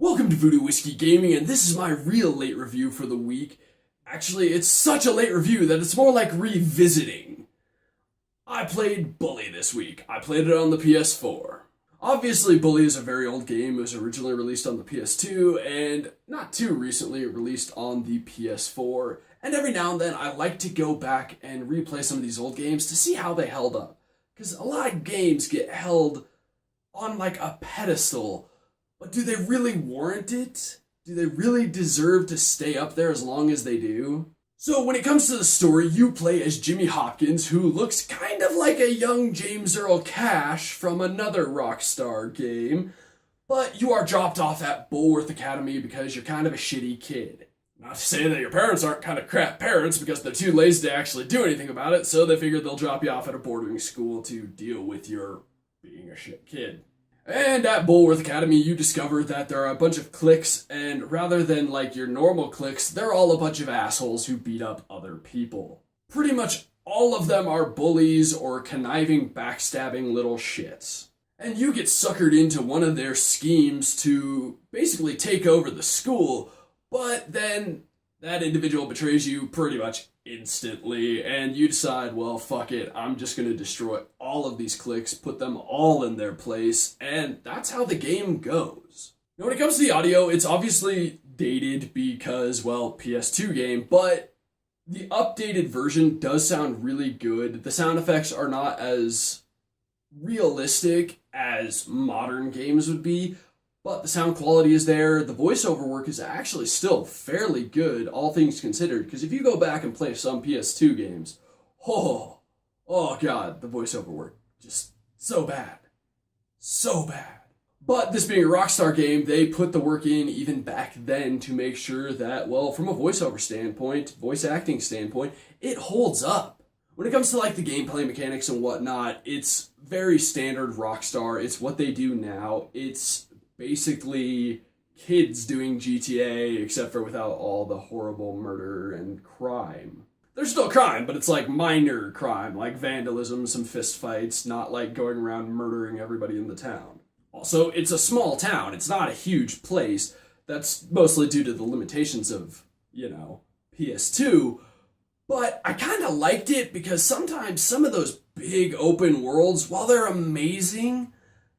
Welcome to Voodoo Whiskey Gaming, and this is my real late review for the week. Actually, it's such a late review that it's more like revisiting. I played Bully this week. I played it on the PS4. Obviously, Bully is a very old game. It was originally released on the PS2, and not too recently released on the PS4. And every now and then, I like to go back and replay some of these old games to see how they held up. Because a lot of games get held on like a pedestal. But do they really warrant it? Do they really deserve to stay up there as long as they do? So when it comes to the story, you play as Jimmy Hopkins, who looks kind of like a young James Earl Cash from another Rockstar game, but you are dropped off at Bulworth Academy because you're kind of a shitty kid. Not to say that your parents aren't kind of crap parents, because they're too lazy to actually do anything about it, so they figured they'll drop you off at a boarding school to deal with your being a shit kid. And at Bulworth Academy, you discover that there are a bunch of cliques, and rather than like your normal cliques, they're all a bunch of assholes who beat up other people. Pretty much all of them are bullies or conniving, backstabbing little shits. And you get suckered into one of their schemes to basically take over the school, but then that individual betrays you pretty much instantly, and you decide, well, fuck it, I'm just going to destroy all of these cliques, put them all in their place, and that's how the game goes. Now, when it comes to the audio, it's obviously dated because, well, PS2 game, but the updated version does sound really good. The sound effects are not as realistic as modern games would be, but the sound quality is there. The voiceover work is actually still fairly good, all things considered, because if you go back and play some PS2 games, oh god, the voiceover work, just so bad. So bad. But this being a Rockstar game, they put the work in even back then to make sure that, well, from a voiceover standpoint, voice acting standpoint, it holds up. When it comes to like the gameplay mechanics and whatnot, it's very standard Rockstar. It's what they do now. It's basically kids doing GTA, except for without all the horrible murder and crime. There's still crime, but it's like minor crime, like vandalism, some fist fights, not like going around murdering everybody in the town. Also, it's a small town. It's not a huge place. That's mostly due to the limitations of, PS2. But I kind of liked it because sometimes some of those big open worlds, while they're amazing,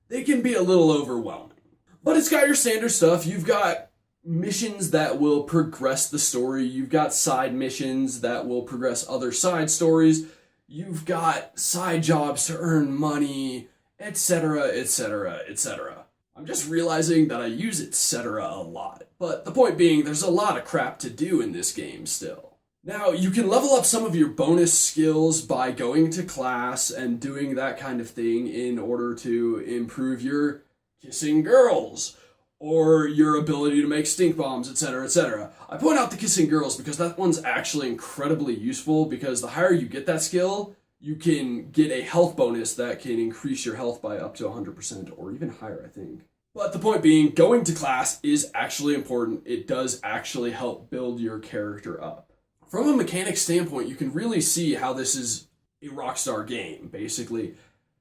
they can be a little overwhelming. But it's got your standard stuff. You've got missions that will progress the story. You've got side missions that will progress other side stories. You've got side jobs to earn money, etc., etc., etc. I'm just realizing that I use etc. a lot. But the point being, there's a lot of crap to do in this game still. Now, you can level up some of your bonus skills by going to class and doing that kind of thing in order to improve your kissing girls, or your ability to make stink bombs, etc., etc. I point out the kissing girls because that one's actually incredibly useful, because the higher you get that skill, you can get a health bonus that can increase your health by up to 100%, or even higher, I think. But the point being, going to class is actually important. It does actually help build your character up. From a mechanic standpoint, you can really see how this is a Rockstar game, basically.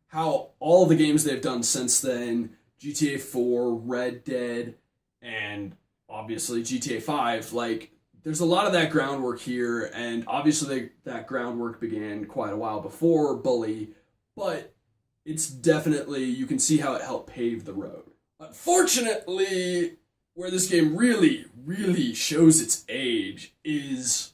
How all the games they've done since then, GTA 4, Red Dead, and obviously GTA 5, there's a lot of that groundwork here, and obviously that groundwork began quite a while before Bully, but it's definitely, you can see how it helped pave the road. Unfortunately, where this game really, really shows its age is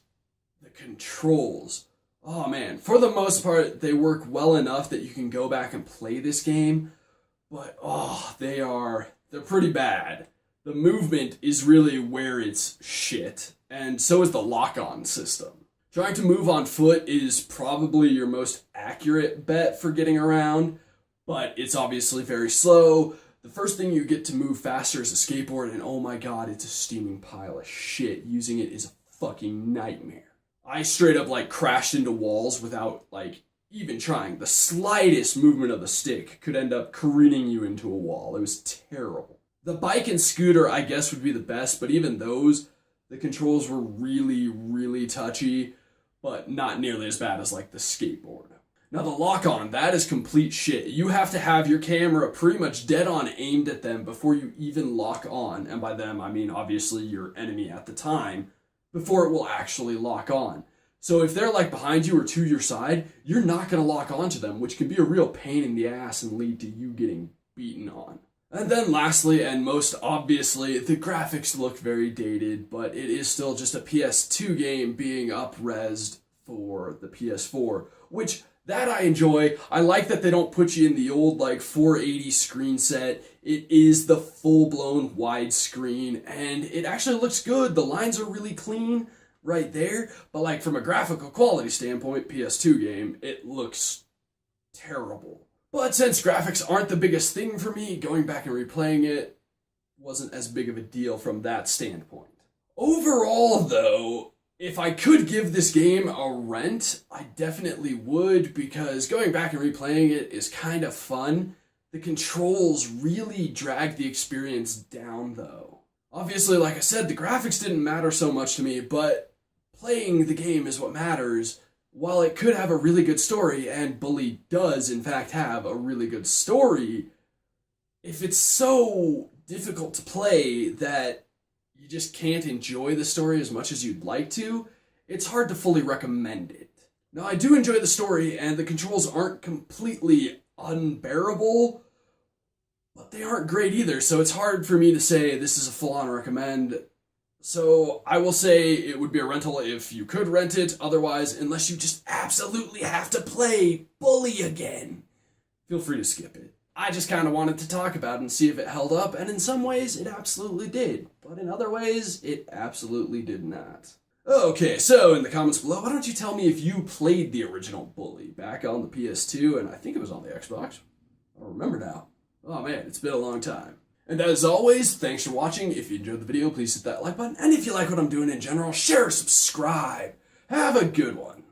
the controls. Oh man, for the most part, they work well enough that you can go back and play this game, but, they're pretty bad. The movement is really where it's shit, and so is the lock-on system. Trying to move on foot is probably your most accurate bet for getting around, but it's obviously very slow. The first thing you get to move faster is a skateboard, and oh my god, it's a steaming pile of shit. Using it is a fucking nightmare. I straight up, crashed into walls without, even trying. The slightest movement of the stick could end up careening you into a wall. It was terrible. The bike and scooter, I guess, would be the best, but even those, the controls were really, really touchy, but not nearly as bad as, the skateboard. Now the lock-on, that is complete shit. You have to have your camera pretty much dead on aimed at them before you even lock on. And by them, I mean obviously your enemy at the time, before it will actually lock on. So if they're like behind you or to your side, you're not going to lock onto them, which can be a real pain in the ass and lead to you getting beaten on. And then lastly, and most obviously, the graphics look very dated, but it is still just a PS2 game being up-resed for the PS4, which that I enjoy. I like that they don't put you in the old like 480 screen set. It is the full-blown widescreen, and it actually looks good. The lines are really clean right there, but like from a graphical quality standpoint, PS2 game, it looks terrible. But since graphics aren't the biggest thing for me, going back and replaying it wasn't as big of a deal from that standpoint. Overall, though, if I could give this game a rent, I definitely would, because going back and replaying it is kind of fun. The controls really drag the experience down, though. Obviously, like I said, the graphics didn't matter so much to me, but playing the game is what matters. While it could have a really good story, and Bully does in fact have a really good story, if it's so difficult to play that you just can't enjoy the story as much as you'd like to, it's hard to fully recommend it. Now, I do enjoy the story, and the controls aren't completely unbearable, but they aren't great either, so it's hard for me to say this is a full-on recommend. So I will say it would be a rental if you could rent it. Otherwise, unless you just absolutely have to play Bully again, feel free to skip it. I just kind of wanted to talk about it and see if it held up, and in some ways it absolutely did, but in other ways it absolutely did not. Okay, so in the comments below, why don't you tell me if you played the original Bully back on the PS2, and I think it was on the Xbox. I don't remember now. Oh man, it's been a long time. And as always, thanks for watching. If you enjoyed the video, please hit that like button. And if you like what I'm doing in general, share, subscribe. Have a good one.